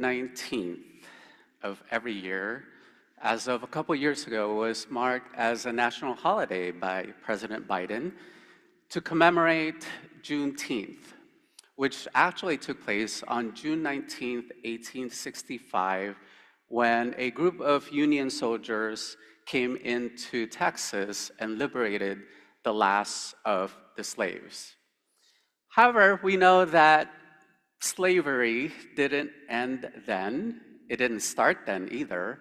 19th of every year, as of a couple years ago, was marked as a national holiday by President Biden to commemorate Juneteenth, which actually took place on June 19th, 1865, when a group of Union soldiers came into Texas and liberated the last of the slaves. However, we know that slavery didn't end then. It didn't start then either.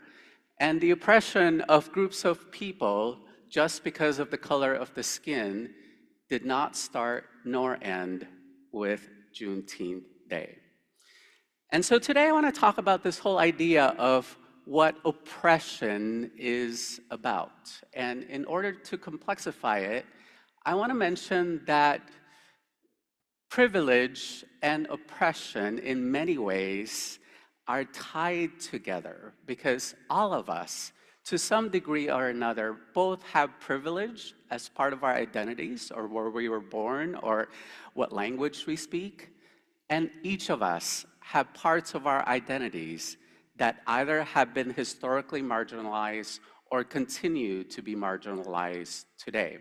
And the oppression of groups of people just because of the color of the skin did not start nor end with Juneteenth Day. And so today I want to talk about this whole idea of what oppression is about. And in order to complexify it, I want to mention that privilege and oppression in many ways are tied together because all of us, to some degree or another, both have privilege as part of our identities or where we were born or what language we speak, and each of us have parts of our identities that either have been historically marginalized or continue to be marginalized today.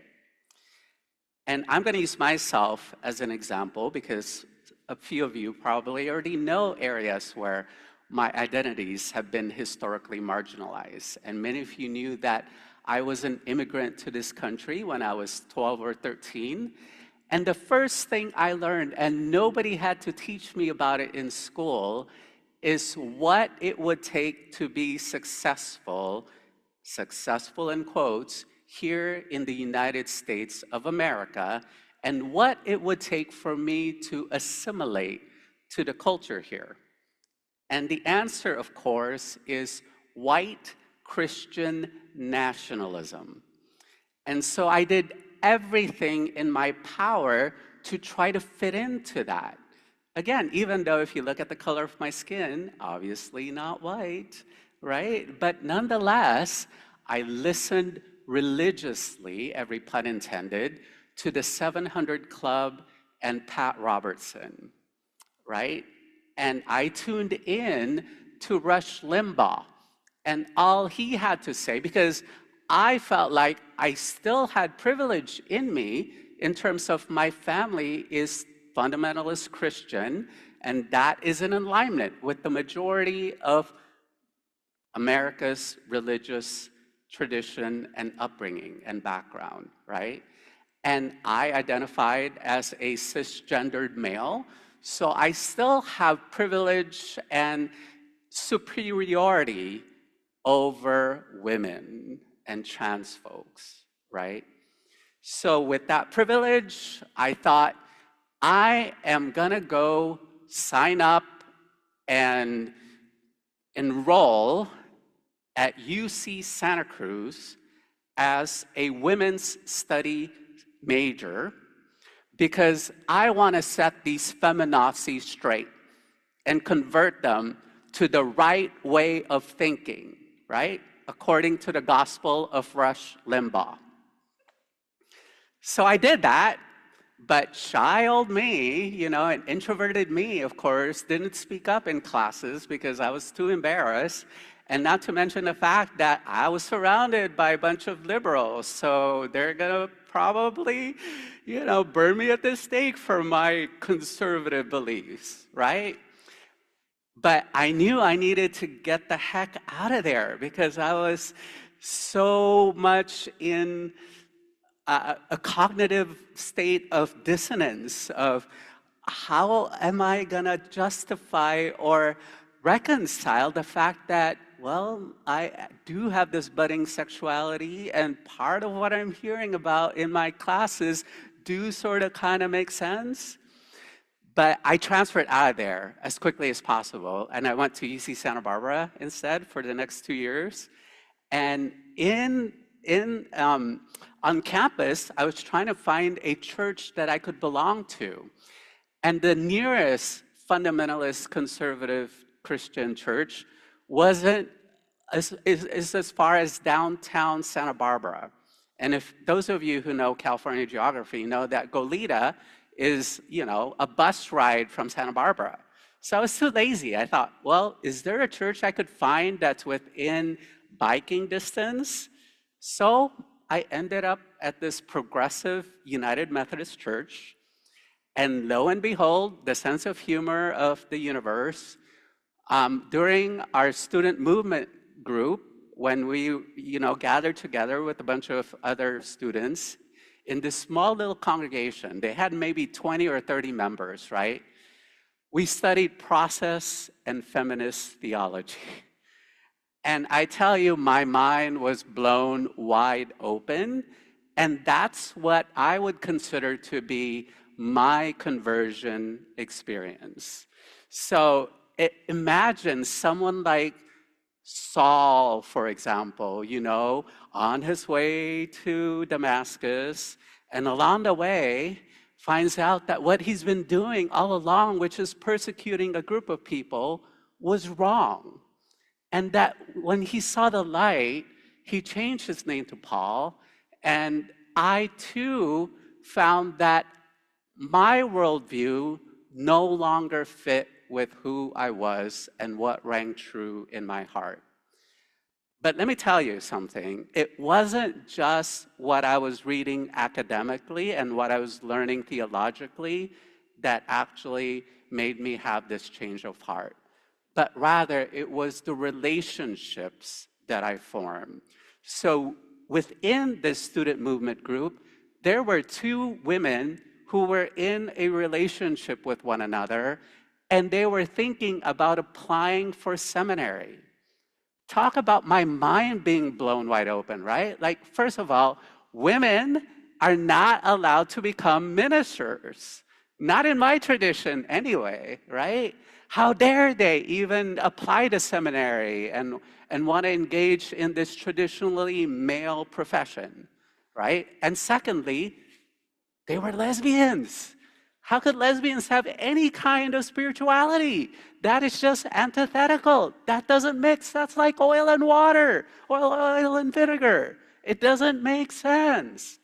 And I'm going to use myself as an example because a few of you probably already know areas where my identities have been historically marginalized. And many of you knew that I was an immigrant to this country when I was 12 or 13. And the first thing I learned, and nobody had to teach me about it in school, is what it would take to be successful in quotes, here in the United States of America, and what it would take for me to assimilate to the culture here. And the answer, of course, is white Christian nationalism. And so I did everything in my power to try to fit into that. Again, even though if you look at the color of my skin, obviously not white, right? But nonetheless, I listened religiously, every pun intended, to the 700 Club and Pat Robertson, right? And I tuned in to Rush Limbaugh and all he had to say, because I felt like I still had privilege in me in terms of my family is fundamentalist Christian, and that is in alignment with the majority of America's religious tradition and upbringing and background, right? And I identified as a cisgendered male, so I still have privilege and superiority over women and trans folks, right? So with that privilege, I thought, I am gonna go sign up and enroll at UC Santa Cruz as a women's study major because I want to set these feminazis straight and convert them to the right way of thinking, right? According to the gospel of Rush Limbaugh. So I did that, but shy old me, you know, and introverted me, of course, didn't speak up in classes because I was too embarrassed. And not to mention the fact that I was surrounded by a bunch of liberals, so they're gonna probably, you know, burn me at the stake for my conservative beliefs, right? But I knew I needed to get the heck out of there because I was so much in a cognitive state of dissonance of how am I gonna justify or reconcile the fact that, well, I do have this budding sexuality and part of what I'm hearing about in my classes do sort of kind of make sense. But I transferred out of there as quickly as possible and I went to UC Santa Barbara instead for the next 2 years. And on campus, I was trying to find a church that I could belong to. And the nearest fundamentalist conservative Christian church wasn't as far as downtown Santa Barbara. And if those of you who know California geography know that Goleta is, you know, a bus ride from Santa Barbara. So I was too lazy. I thought, well, is there a church I could find that's within biking distance? So I ended up at this progressive United Methodist Church. And lo and behold, the sense of humor of the universe, during our student movement group, when we gathered together with a bunch of other students in this small little congregation, they had maybe 20 or 30 members, right? We studied process and feminist theology. And I tell you, my mind was blown wide open. And that's what I would consider to be my conversion experience. So imagine someone like Saul, for example, on his way to Damascus, and along the way, finds out that what he's been doing all along, which is persecuting a group of people, was wrong. And that when he saw the light, he changed his name to Paul. And I too found that my worldview no longer fit with who I was and what rang true in my heart. But let me tell you something. It wasn't just what I was reading academically and what I was learning theologically that actually made me have this change of heart, but rather it was the relationships that I formed. So within this student movement group, there were two women who were in a relationship with one another, and they were thinking about applying for seminary. Talk about my mind being blown wide open, right? Like, first of all, women are not allowed to become ministers. Not in my tradition anyway, right? How dare they even apply to seminary and want to engage in this traditionally male profession, right? And secondly, they were lesbians. How could lesbians have any kind of spirituality? That is just antithetical. That doesn't mix. That's like oil and water, or oil and vinegar. It doesn't make sense.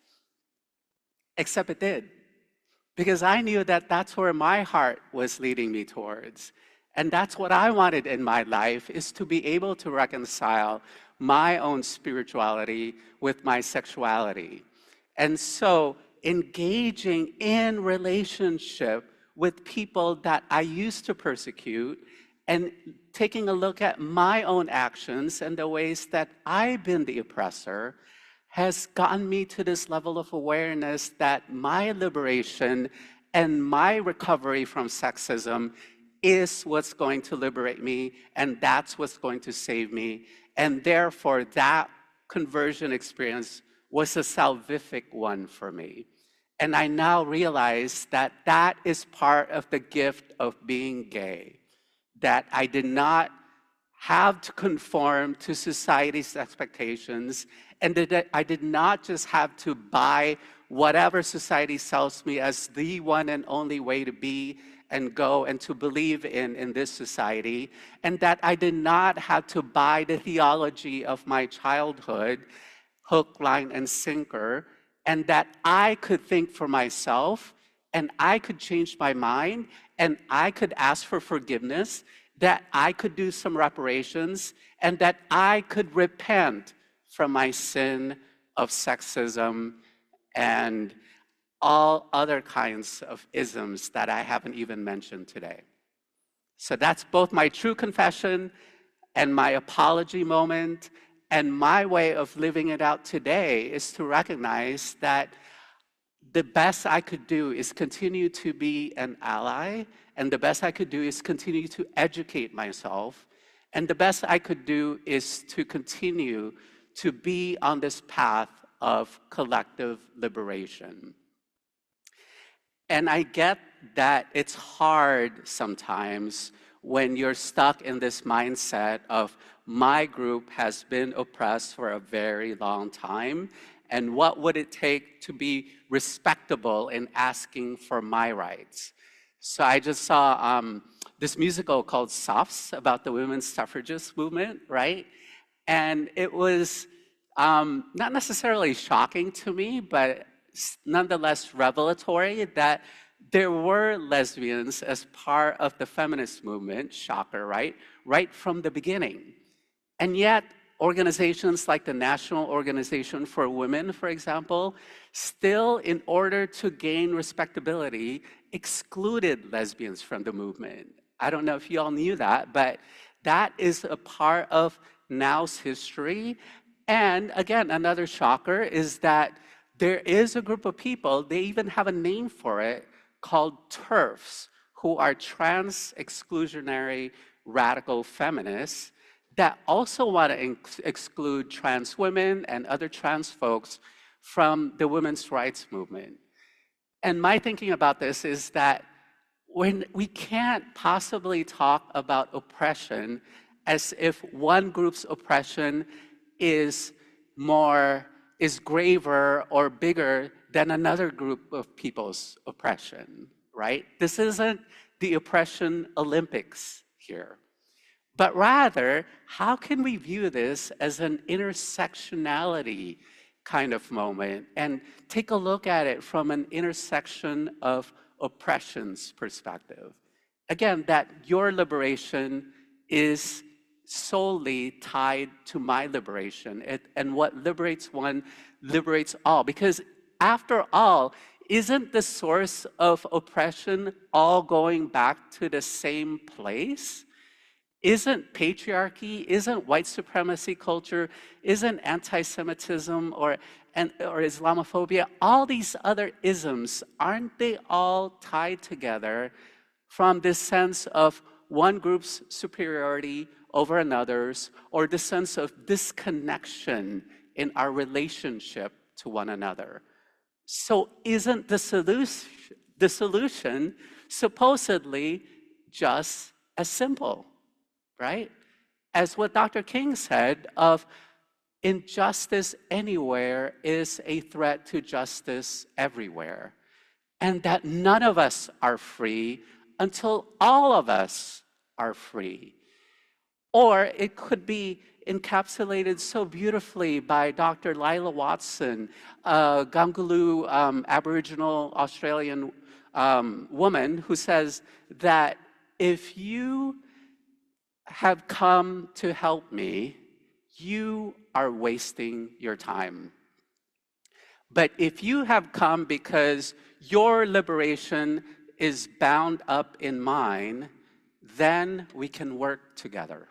Except it did. Because I knew that that's where my heart was leading me towards. And that's what I wanted in my life, is to be able to reconcile my own spirituality with my sexuality. And so engaging in relationship with people that I used to persecute and taking a look at my own actions and the ways that I've been the oppressor has gotten me to this level of awareness that my liberation and my recovery from sexism is what's going to liberate me, and that's what's going to save me. And therefore, that conversion experience was a salvific one for me. And I now realize that that is part of the gift of being gay, that I did not have to conform to society's expectations, and that I did not just have to buy whatever society sells me as the one and only way to be and go and to believe in this society, and that I did not have to buy the theology of my childhood, hook, line, and sinker, and that I could think for myself, and I could change my mind, and I could ask for forgiveness, that I could do some reparations, and that I could repent from my sin of sexism and all other kinds of isms that I haven't even mentioned today. So that's both my true confession and my apology moment, and my way of living it out today is to recognize that the best I could do is continue to be an ally, and the best I could do is continue to educate myself, and the best I could do is to continue to be on this path of collective liberation. And I get that it's hard sometimes when you're stuck in this mindset of my group has been oppressed for a very long time, and what would it take to be respectable in asking for my rights? So I just saw this musical called Softs about the women's suffragist movement, right? And it was not necessarily shocking to me, but nonetheless revelatory that there were lesbians as part of the feminist movement, shocker, right? Right from the beginning. And yet, organizations like the National Organization for Women, for example, still, in order to gain respectability, excluded lesbians from the movement. I don't know if you all knew that, but that is a part of now's history. And again, another shocker is that there is a group of people, they even have a name for it, called TERFs, who are trans exclusionary radical feminists, that also want to exclude trans women and other trans folks from the women's rights movement. And my thinking about this is that when we can't possibly talk about oppression as if one group's oppression is graver or bigger than another group of people's oppression, right? This isn't the oppression Olympics here. But rather, how can we view this as an intersectionality kind of moment and take a look at it from an intersection of oppressions perspective? Again, that your liberation is solely tied to my liberation, and what liberates one liberates all. Because after all, isn't the source of oppression all going back to the same place? Isn't patriarchy, isn't white supremacy culture, isn't anti-Semitism or Islamophobia, all these other isms, aren't they all tied together from this sense of one group's superiority over another's, or the sense of disconnection in our relationship to one another? So isn't the solution supposedly just as simple? Right? As what Dr. King said of injustice anywhere is a threat to justice everywhere. And that none of us are free until all of us are free. Or it could be encapsulated so beautifully by Dr. Lila Watson, a Gangulu Aboriginal Australian woman who says that if you have come to help me, you are wasting your time. But if you have come because your liberation is bound up in mine, then we can work together.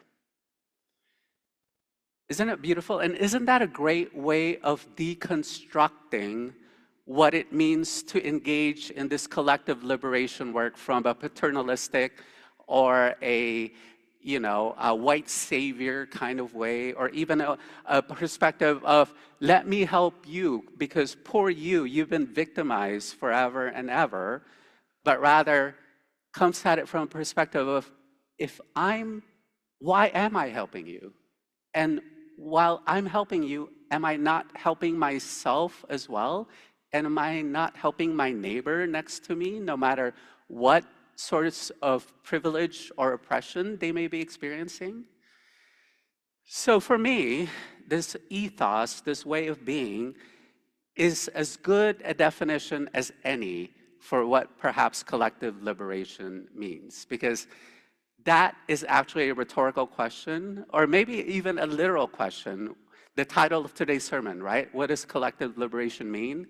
Isn't it beautiful? And isn't that a great way of deconstructing what it means to engage in this collective liberation work from a paternalistic or a white savior kind of way, or even a perspective of, let me help you because poor you, you've been victimized forever and ever, but rather comes at it from a perspective of, why am I helping you? And while I'm helping you, am I not helping myself as well? And am I not helping my neighbor next to me, no matter what sorts of privilege or oppression they may be experiencing? So for me, this ethos, this way of being, is as good a definition as any for what perhaps collective liberation means. Because that is actually a rhetorical question, or maybe even a literal question. The title of today's sermon, right? What does collective liberation mean?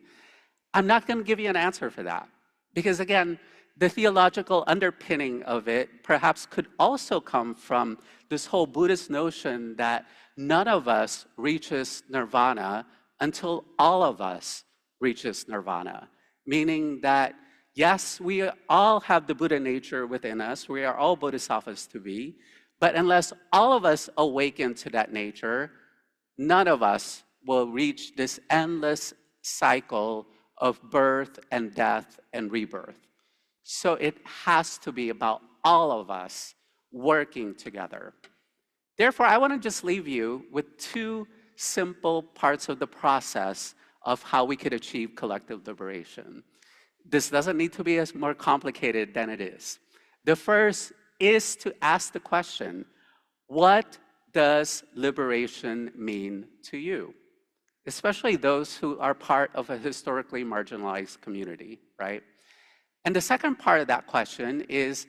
I'm not going to give you an answer for that. Because again, the theological underpinning of it perhaps could also come from this whole Buddhist notion that none of us reaches nirvana until all of us reaches nirvana. Meaning that, yes, we all have the Buddha nature within us, we are all bodhisattvas to be, but unless all of us awaken to that nature, none of us will reach this endless cycle of birth and death and rebirth. So it has to be about all of us working together. Therefore, I want to just leave you with two simple parts of the process of how we could achieve collective liberation. This doesn't need to be as more complicated than it is. The first is to ask the question, what does liberation mean to you? Especially those who are part of a historically marginalized community, right? And the second part of that question is,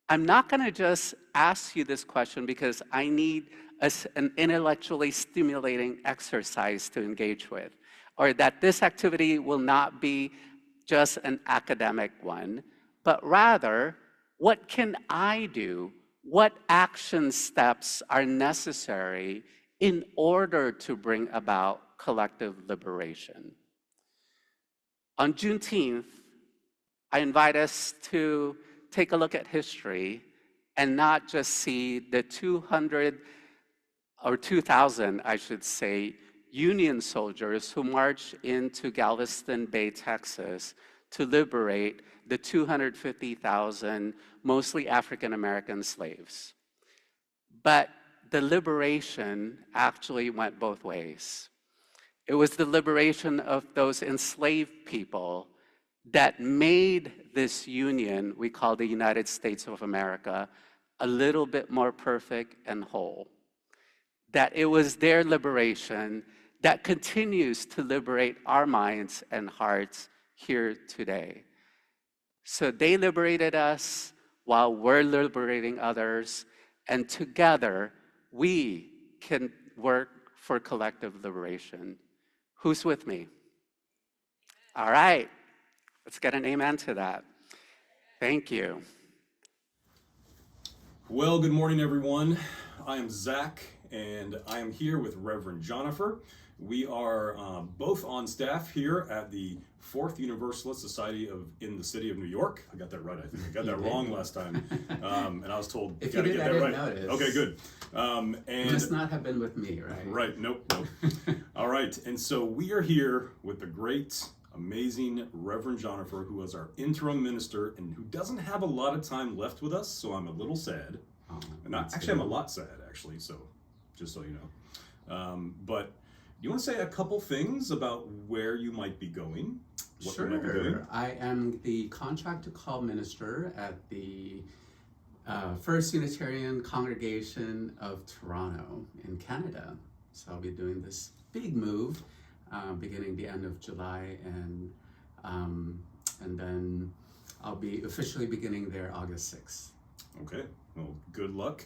I'm not going to just ask you this question because I need an intellectually stimulating exercise to engage with, or that this activity will not be just an academic one, but rather, what can I do? What action steps are necessary in order to bring about collective liberation? On Juneteenth, I invite us to take a look at history and not just see the 200 or 2,000, I should say, Union soldiers who marched into Galveston Bay, Texas, to liberate the 250,000 mostly African American slaves. But the liberation actually went both ways. It was the liberation of those enslaved people that made this union we call the United States of America a little bit more perfect and whole. That it was their liberation that continues to liberate our minds and hearts here today. So they liberated us while we're liberating others, and together we can work for collective liberation. Who's with me? All right. Let's get an amen to that. Thank you. Well, good morning, everyone. I am Zach, and I am here with Reverend Jonipher. We are both on staff here at the Fourth Universalist Society in the city of New York. I got that right, I think. I got that wrong last time. And I was told, if you gotta you did, get that right. Notice. Okay, good. And must not have been with me, right? Right, nope. All right, and so we are here with the great, amazing Reverend Jonipher, who is our interim minister and who doesn't have a lot of time left with us, so I'm a little sad. I'm a lot sad, actually, so just so you know. But do you want to say a couple things about where you might be going? What you might be doing? I am the contract to call minister at the First Unitarian Congregation of Toronto in Canada. So I'll be doing this big move beginning the end of July, and then I'll be officially beginning there August 6th. Okay, well, good luck.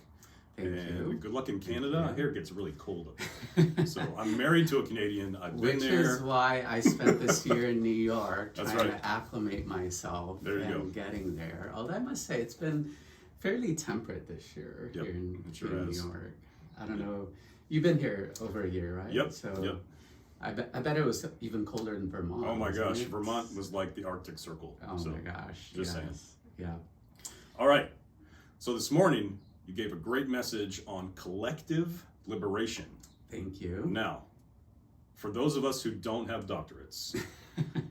Thank you. Good luck in Canada. I hear it gets really cold up there. So I'm married to a Canadian. I've been there. Which is why I spent this year in New York That's trying right. to acclimate myself and getting there. Although I must say it's been fairly temperate this year here in New York. I don't know. You've been here over a year, right? Yep. So yep. I bet it was even colder in Vermont. Oh my gosh, Vermont was like the Arctic Circle. Oh my gosh. Just saying. Yeah. All right. So this morning, you gave a great message on collective liberation. Thank you. Now, for those of us who don't have doctorates,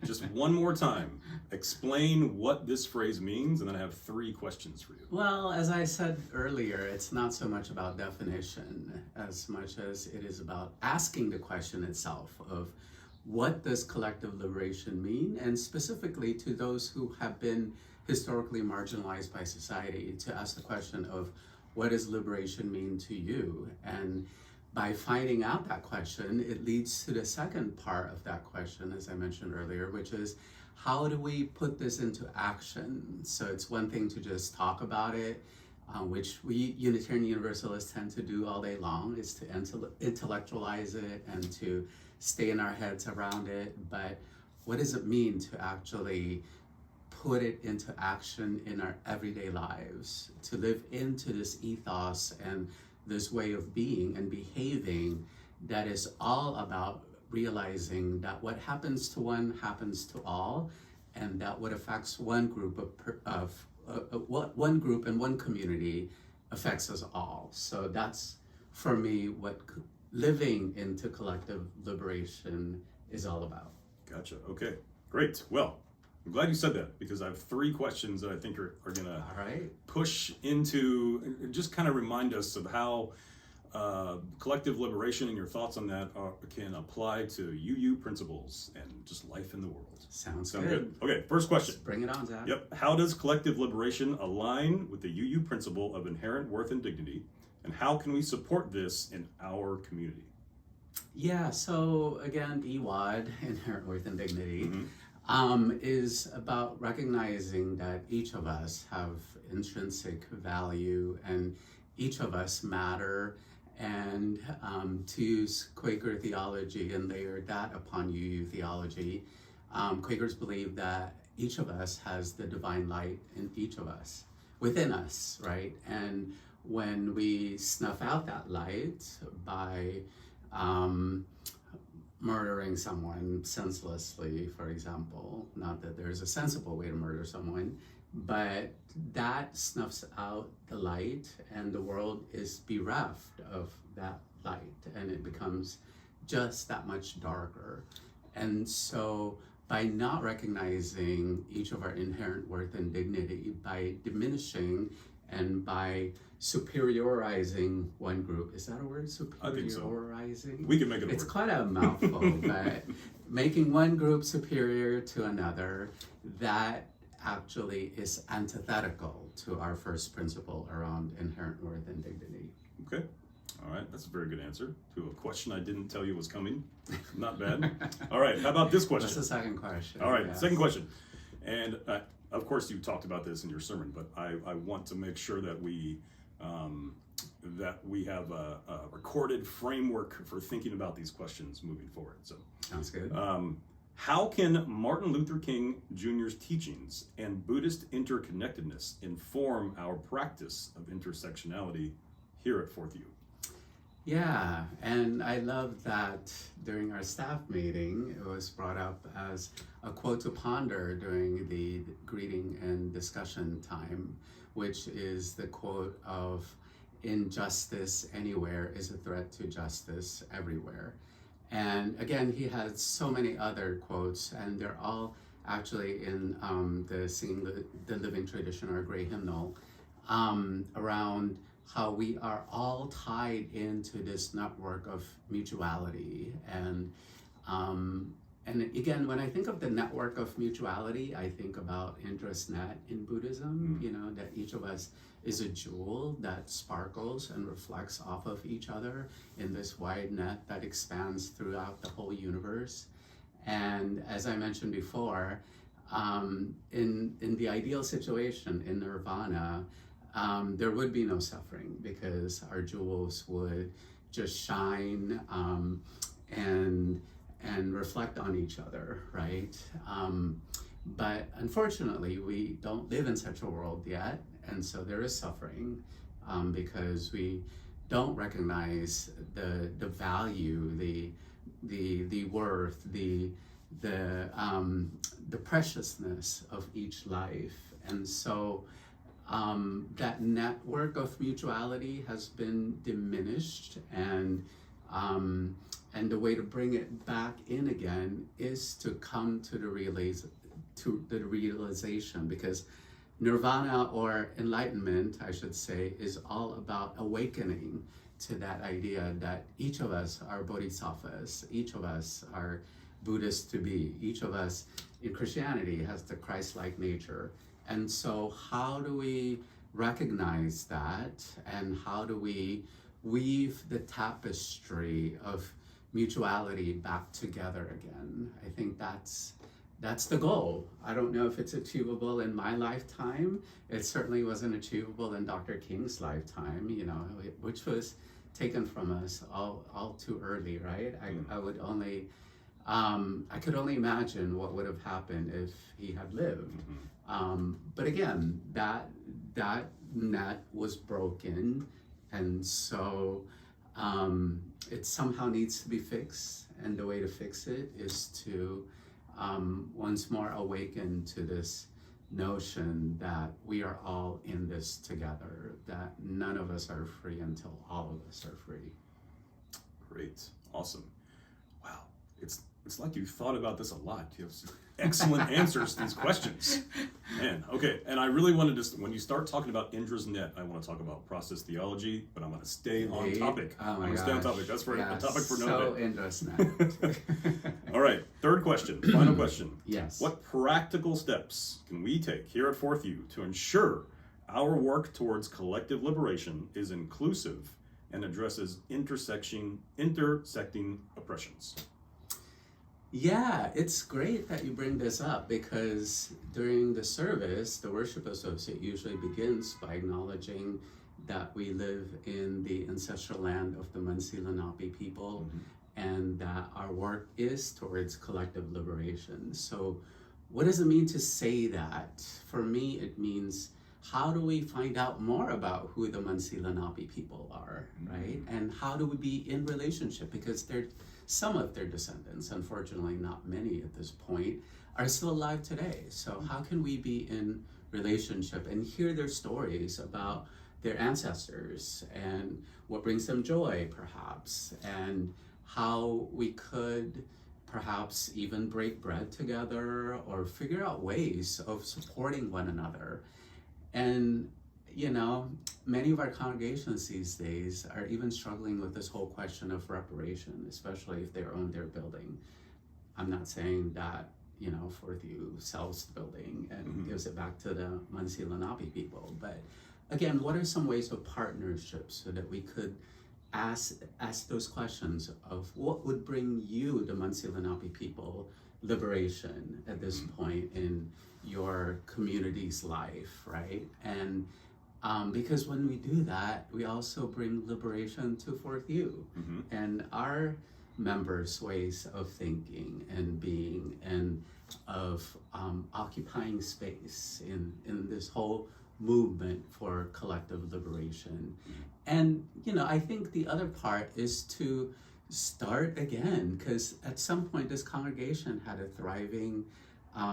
just one more time, explain what this phrase means, and then I have 3 questions for you. Well, as I said earlier, it's not so much about definition as much as it is about asking the question itself of what does collective liberation mean, and specifically to those who have been historically marginalized by society, to ask the question of what does liberation mean to you? And by finding out that question, it leads to the second part of that question, as I mentioned earlier, which is how do we put this into action? So it's one thing to just talk about it, which we Unitarian Universalists tend to do all day long, is to intellectualize it and to stay in our heads around it. But what does it mean to actually put it into action in our everyday lives, to live into this ethos and this way of being and behaving that is all about realizing that what happens to one happens to all, and that what affects one group one group and one community affects us all. So that's, for me, what living into collective liberation is all about. Gotcha. Okay, great. Well, I'm glad you said that, because I have 3 questions that I think are going to push into, just kind of remind us of how collective liberation and your thoughts on that can apply to UU principles and just life in the world. Sound good. Okay, first question. Let's bring it on, Zach. Yep. How does collective liberation align with the UU principle of inherent worth and dignity, and how can we support this in our community? Yeah, so again, EWOD, inherent worth and dignity. is about recognizing that each of us have intrinsic value and each of us matter, and to use Quaker theology and layer that upon UU theology, Quakers believe that each of us has the divine light in each of us, within us, right? And when we snuff out that light by murdering someone senselessly, for example, not that there's a sensible way to murder someone, but that snuffs out the light and the world is bereft of that light and it becomes just that much darker. And so by not recognizing each of our inherent worth and dignity, by diminishing and by superiorizing one group, is that a word? I think so. Superiorizing? We can make it a word. It's quite a mouthful, but making one group superior to another, that actually is antithetical to our first principle around inherent worth and dignity. Okay. All right, that's a very good answer to a question I didn't tell you was coming. Not bad. All right, how about this question? That's the second question. All right, yes. Second question. And of course, you talked about this in your sermon, but I want to make sure that we have a recorded framework for thinking about these questions moving forward. So, sounds good. How can Martin Luther King Jr.'s teachings and Buddhist interconnectedness inform our practice of intersectionality here at Fourth U? Yeah, and I love that during our staff meeting, it was brought up as a quote to ponder during the greeting and discussion time, which is the quote of, "Injustice anywhere is a threat to justice everywhere." And again, he had so many other quotes, and they're all actually in the Singing the Living Tradition, or Gray Hymnal, around how we are all tied into this network of mutuality. And again, when I think of the network of mutuality, I think about InterestNet in Buddhism, that each of us is a jewel that sparkles and reflects off of each other in this wide net that expands throughout the whole universe. And as I mentioned before, in the ideal situation, in nirvana, there would be no suffering because our jewels would just shine and reflect on each other, right? But unfortunately, we don't live in such a world yet, and so there is suffering because we don't recognize the value, the worth, the preciousness of each life, and so. That network of mutuality has been diminished, and the way to bring it back in again is to come to the realization, because nirvana, or enlightenment, I should say, is all about awakening to that idea that each of us are bodhisattvas, each of us are Buddhist to be, each of us in Christianity has the Christ-like nature. And so how do we recognize that, and how do we weave the tapestry of mutuality back together again? I think that's the goal. I don't know if it's achievable in my lifetime. It certainly wasn't achievable in Dr. King's lifetime, which was taken from us all too early, right? I could only imagine what would have happened if he had lived. But again, that net was broken, and so it somehow needs to be fixed, and the way to fix it is to once more awaken to this notion that we are all in this together, that none of us are free until all of us are free. Great, awesome. Wow, it's like you thought about this a lot. You have some excellent answers to these questions. Man, okay, and I really wanted to, when you start talking about Indra's net, I want to talk about process theology, but I'm going to stay on topic. Oh my I'm going to stay on topic. That's for a topic for another day. So Indra's All right, third question, final question. Yes. What practical steps can we take here at Fourth U to ensure our work towards collective liberation is inclusive and addresses intersecting oppressions? Yeah, it's great that you bring this up because during the service, the worship associate usually begins by acknowledging that we live in the ancestral land of the Munsee Lenape people and that our work is towards collective liberation. So, what does it mean to say that? For me, it means how do we find out more about who the Munsee Lenape people are, right? And how do we be in relationship? Because they're some of their descendants, unfortunately not many at this point, are still alive today. So how can we be in relationship and hear their stories about their ancestors and what brings them joy, perhaps, and how we could perhaps even break bread together or figure out ways of supporting one another. And you know, many of our congregations these days are even struggling with this whole question of reparation, especially if they own their building. I'm not saying that, you know, Fourth U sells the building and gives it back to the Munsee Lenape people. But again, what are some ways of partnership so that we could ask those questions of what would bring you, the Munsee Lenape people, liberation at this point in your community's life, right? And because when we do that, we also bring liberation to Fourth U and our members' ways of thinking and being and of occupying space in this whole movement for collective liberation. And, you know, I think the other part is to start again, because at some point this congregation had a thriving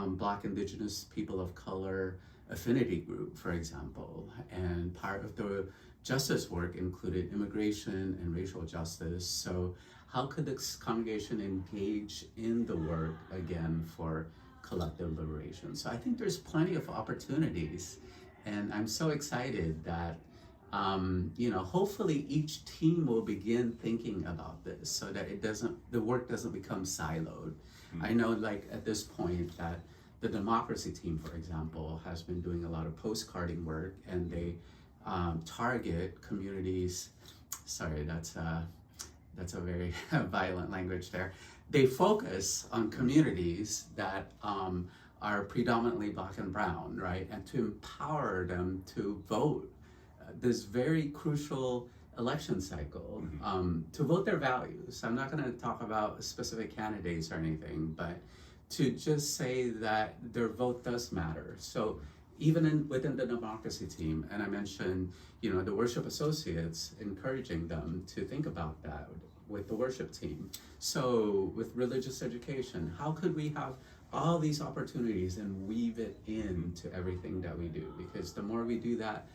Black, Indigenous, people of color affinity group, for example, and part of the justice work included immigration and racial justice. So how could this congregation engage in the work again for collective liberation? So I think there's plenty of opportunities, and I'm so excited that you know, hopefully each team will begin thinking about this so that the work doesn't become siloed. I know, like at this point, that the democracy team, for example, has been doing a lot of postcarding work, and they target communities. Sorry, that's a very violent language there. They focus on communities that are predominantly Black and brown, right? And to empower them to vote this very crucial election cycle, to vote their values. I'm not going to talk about specific candidates or anything, but to just say that their vote does matter. So even within the democracy team, and I mentioned, you know, the worship associates, encouraging them to think about that with the worship team. So with religious education, how could we have all these opportunities and weave it into everything that we do? Because the more we do that,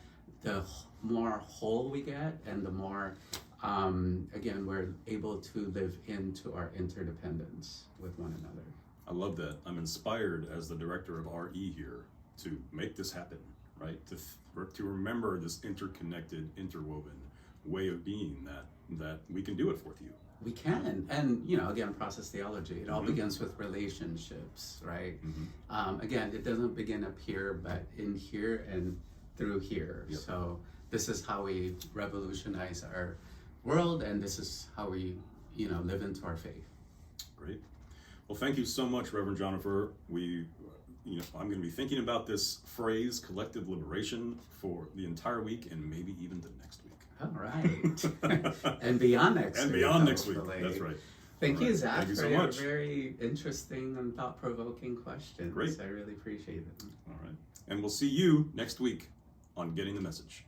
the more whole we get, and the more, again, we're able to live into our interdependence with one another. I love that. I'm inspired as the director of RE here to make this happen, right? To remember this interconnected, interwoven way of being that we can do it Fourth U. We can, and you know, again, process theology. It all begins with relationships, right? Again, it doesn't begin up here, but in here and through here. Yep. So this is how we revolutionize our world, and this is how we, you know, live into our faith. Great. Well, thank you so much, Reverend Jonipher. I'm going to be thinking about this phrase, collective liberation, for the entire week and maybe even the next week. All right. And beyond next week. And beyond next week. That's right. Thank you, Zach, Thank you for so your much. very interesting and thought-provoking questions. Great. I really appreciate it. All right. And we'll see you next week on Getting the Message.